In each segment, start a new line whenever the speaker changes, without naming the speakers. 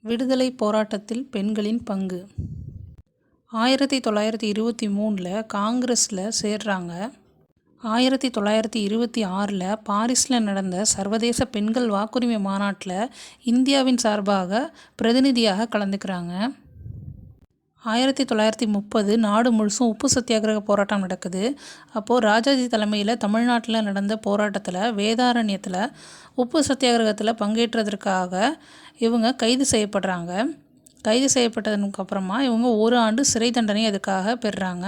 விடுதலை போராட்டத்தில் பெண்களின் பங்கு. 1923 காங்கிரஸில் சேர்றாங்க. 1926 பாரிஸில் நடந்த சர்வதேச பெண்கள் வாக்குரிமை மாநாட்டில் இந்தியாவின் சார்பாக பிரதிநிதியாக கலந்துக்கிறாங்க. 1930 நாடு முழுசும் உப்பு சத்தியாகிரக போராட்டம் நடக்குது. அப்போது ராஜாஜி தலைமையில் தமிழ்நாட்டில் நடந்த போராட்டத்தில் வேதாரண்யத்தில் உப்பு சத்தியாகிரகத்தில் பங்கேற்றதற்காக இவங்க கைது செய்யப்படுறாங்க. கைது செய்யப்பட்டதுக்கு அப்புறமா இவங்க 1 ஆண்டு சிறை தண்டனை அதுக்காக பெறுறாங்க.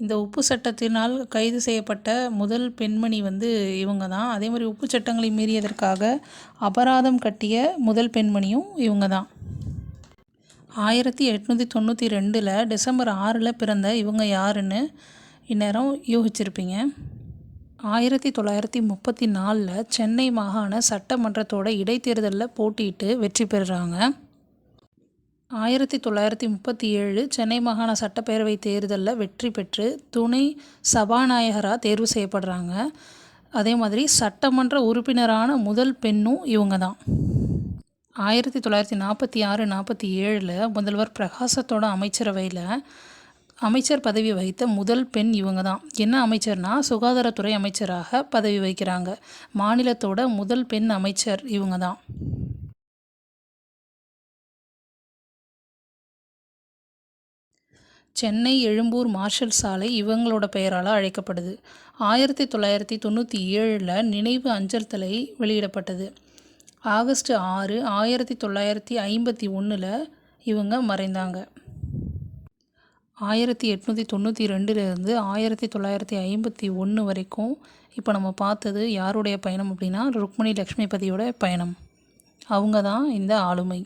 இந்த உப்பு சட்டத்தினால் கைது செய்யப்பட்ட முதல் பெண்மணி இவங்க தான். அதே மாதிரி உப்பு சட்டங்களை மீறியதற்காக அபராதம் கட்டிய முதல் பெண்மணியும் இவங்க தான். 1892 டிசம்பர் 6 பிறந்த இவங்க யாருன்னு இந்நேரம் யூகிச்சிருப்பீங்க. 1934 சென்னை மாகாண சட்டமன்றத்தோட இடைத்தேர்தலில் போட்டியிட்டு வெற்றி பெறுறாங்க. 1937 சென்னை மாகாண சட்டப்பேரவை தேர்தலில் வெற்றி பெற்று துணை சபாநாயகராக தேர்வு செய்யப்படுறாங்க. அதே மாதிரி சட்டமன்ற உறுப்பினரான முதல் பெண்ணும் இவங்க தான். 1946-47 முதல்வர் பிரகாசத்தோட அமைச்சரவையில் அமைச்சர் பதவி வகித்த முதல் பெண் இவங்க தான். என்ன அமைச்சர்னா சுகாதாரத்துறை அமைச்சராக பதவி வகிக்கிறாங்க. மாநிலத்தோட முதல் பெண் அமைச்சர் இவங்க தான். சென்னை எழும்பூர் மார்ஷல் சாலை இவங்களோட பெயரால் அழைக்கப்படுது. 1997 நினைவு அஞ்சல் தலை வெளியிடப்பட்டது. ஆகஸ்ட் 6, 1951 இவங்க மறைந்தாங்க. 1892 1951 வரைக்கும் இப்போ நம்ம பார்த்தது யாருடைய பயணம் அப்படின்னா ருக்மணி லக்ஷ்மிபதியோட பயணம். அவங்க தான் இந்த ஆளுமை.